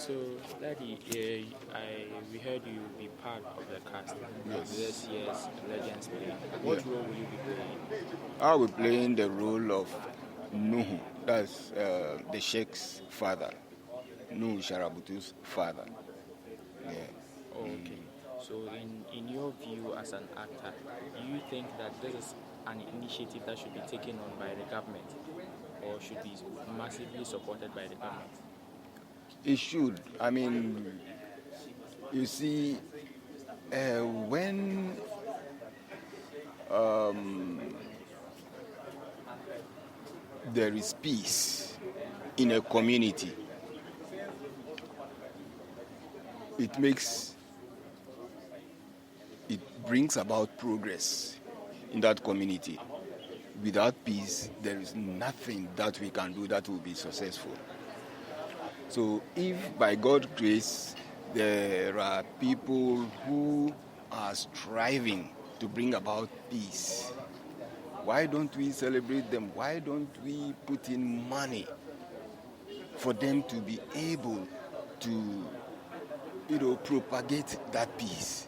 So, Daddy, we heard you will be part of the cast of Yes. this year's Legends Play. What role will you be playing? I'll be playing the role of Nuhu. That's the Sheikh's father. Nuhu Sharabutu's father. Yeah. Oh, okay. So, in your view as an actor, do you think that this is an initiative that should be taken on by the government or should be massively supported by the government? It should. I mean, you see, when there is peace in a community, it brings about progress in that community. Without peace, there is nothing that we can do that will be successful. So if by God's grace there are people who are striving to bring about peace, why don't we celebrate them? Why don't we put in money for them to be able to, propagate that peace?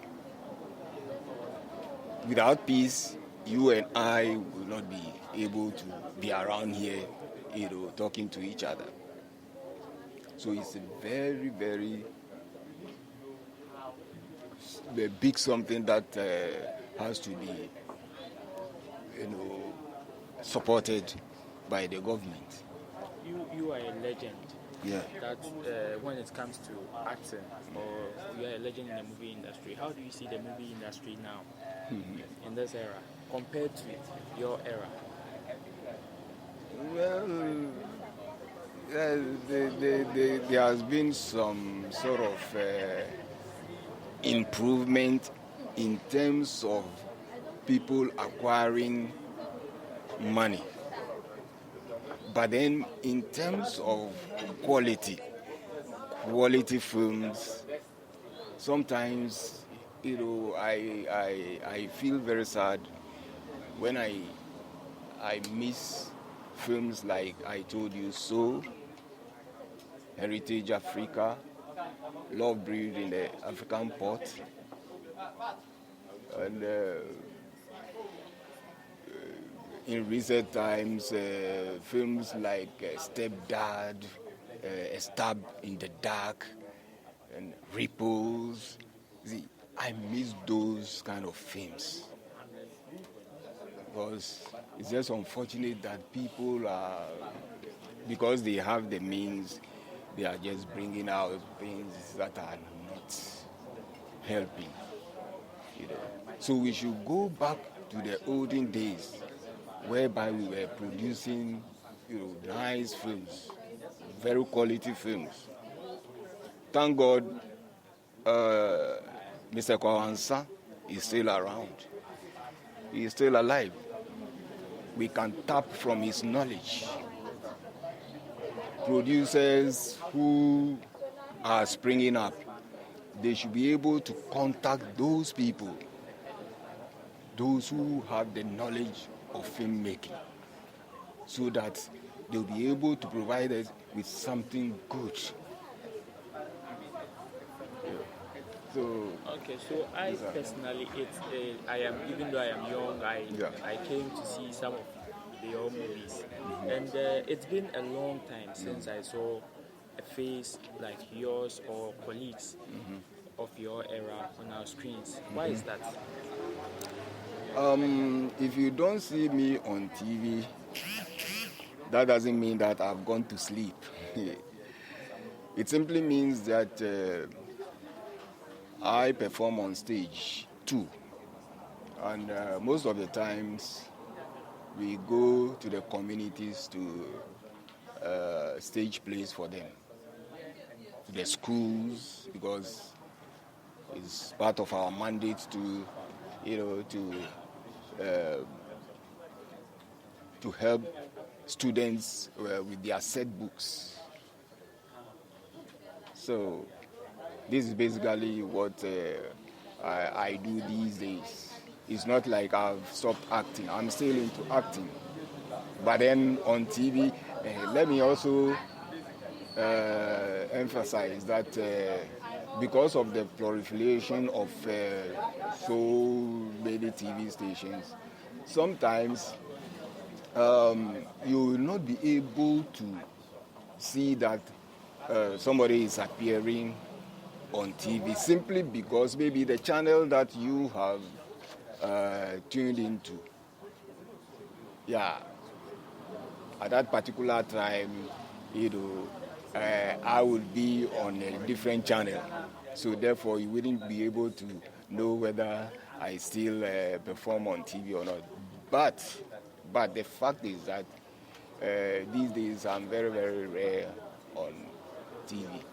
Without peace, you and I will not be able to be around here, talking to each other. So it's a very, very big something that has to be, supported by the government. You are a legend. Yeah. That when it comes to acting, or you are a legend in the movie industry, how do you see the movie industry now in this era compared to your era? Well, there has been some sort of improvement in terms of people acquiring money. But then in terms of quality films, sometimes, I feel very sad when I miss films like I Told You So, Heritage Africa, Love Brewed in the African Pot, and in recent times, films like Stepdad, A Stab in the Dark, and Ripples. See, I miss those kind of films because it's just unfortunate that people are, because they have the means, they are just bringing out things that are not helping. So we should go back to the olden days, whereby we were producing, nice films, very quality films. Thank God, Mr. Kwawansa is still around. He is still alive. We can tap from his knowledge. Producers who are springing up, they should be able to contact those people, those who have the knowledge of filmmaking, so that they'll be able to provide us with something good. So I personally, even though I am young, I came to see some of your movies, and it's been a long time since I saw a face like yours or colleagues of your era on our screens. Why is that? If you don't see me on TV, that doesn't mean that I've gone to sleep. It simply means that I perform on stage too. And most of the times, we go to the communities to stage plays for them, to the schools, because it's part of our mandate to help students with their set books. So this is basically what I do these days. It's not like I've stopped acting. I'm still into acting. But then on TV, let me also emphasize that because of the proliferation of so many TV stations, sometimes you will not be able to see that somebody is appearing on TV simply because maybe the channel that you have tuned into, at that particular time, I would be on a different channel. So therefore, you wouldn't be able to know whether I still perform on TV or not. But the fact is that these days I'm very, very rare on TV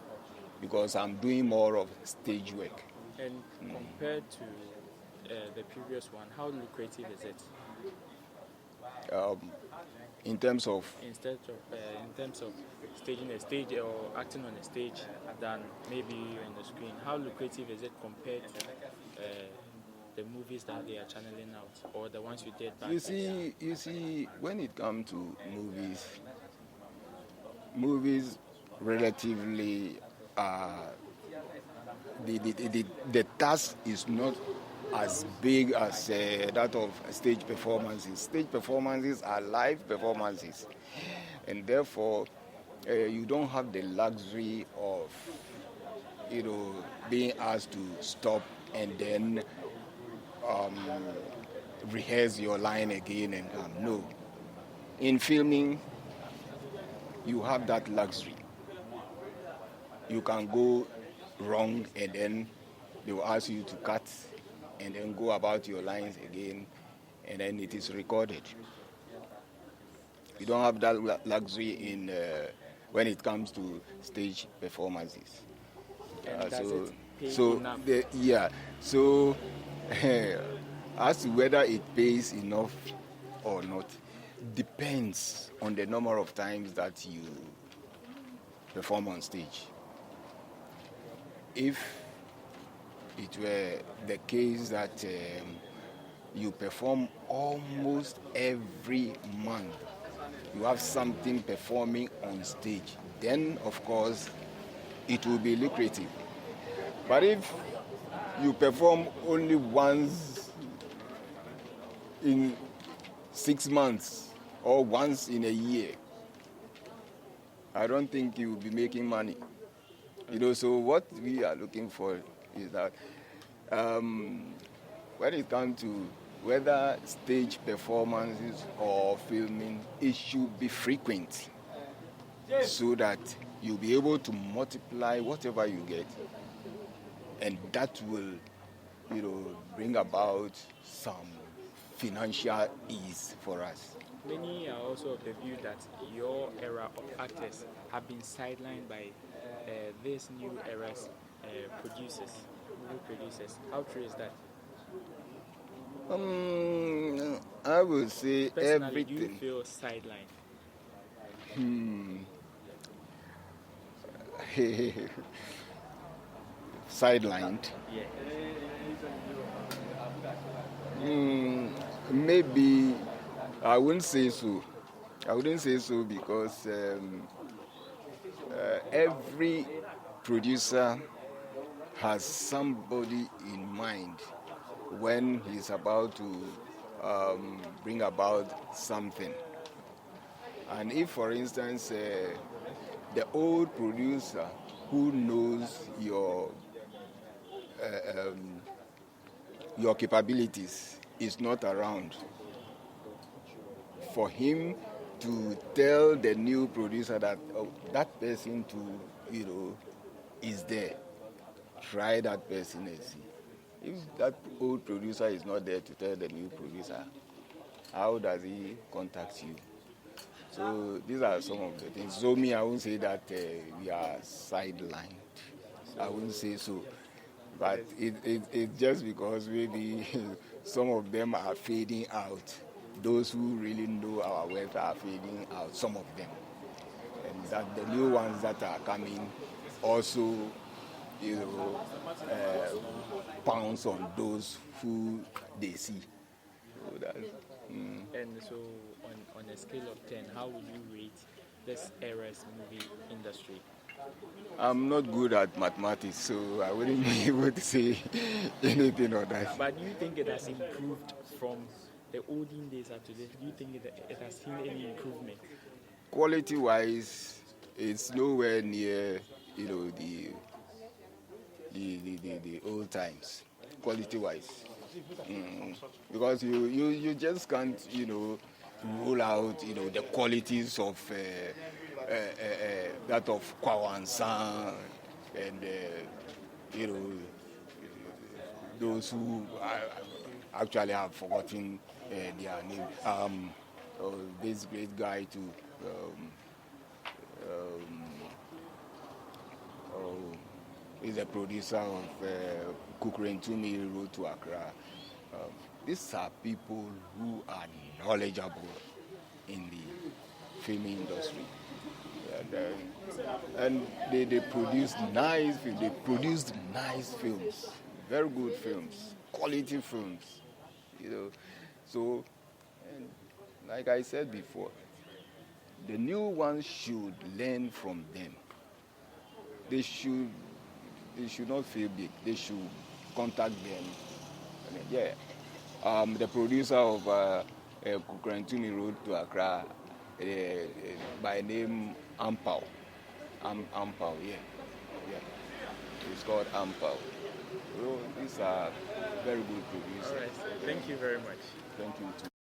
because I'm doing more of stage work. And compared to the previous one, how lucrative is it? In terms of staging a stage or acting on a stage than maybe on the screen, how lucrative is it compared to the movies that they are channeling out or the ones you did back? You see, when it comes to movies relatively the task is not as big as that of stage performances. Stage performances are live performances, and therefore you don't have the luxury of being asked to stop and then rehearse your line again and come. No. In filming, you have that luxury. You can go wrong and then they will ask you to cut and then go about your lines again and then it is recorded. You don't have that luxury in when it comes to stage performances. So as to whether it pays enough or not depends on the number of times that you perform on stage. If it were the case that you perform almost every month, you have something performing on stage, then of course it will be lucrative. But if you perform only once in 6 months or once in a year, I don't think you will be making money. So what we are looking for is that when it comes to whether stage performances or filming, it should be frequent so that you'll be able to multiply whatever you get, and that will, bring about some financial ease for us. Many are also of the view that your era of actors have been sidelined by these new era's producers. How true is that? I would say personally, everything. Do you feel sidelined? Sidelined? Yeah. Maybe I wouldn't say so. I wouldn't say so because every producer has somebody in mind when he's about to bring about something. And if, for instance, the old producer who knows your capabilities is not around, for him to tell the new producer that that person is there, try that person and see. If that old producer is not there to tell the new producer, how does he contact you? So these are some of the things. So I won't say that we are sidelined. I wouldn't say so. But it's just because maybe some of them are fading out. Those who really know our work are fading out, some of them. And that the new ones that are coming also, pounce on those who they see. So And so on a scale of 10, how would you rate this era's movie industry? I'm not good at mathematics, so I wouldn't be able to say anything on that. But do you think it has improved from the olden days up to this? Do you think it has seen any improvement? Quality-wise, it's nowhere near, the old times. Quality-wise, because you just can't, rule out, the qualities of that of Kwawansan and those who actually have forgotten their name. This great guy too. He's a producer of Kukurentumi Road to Accra. These are people who are knowledgeable in the film industry. And they produced nice films, very good films, quality films, So, and like I said before, the new ones should learn from them. They should not feel big. They should contact them. The producer of Kukurentumi Road to Accra, by name Ampao. Ampao, yeah. It's called Ampao. So these are very good producers. All right, sir. Thank you very much. Thank you too.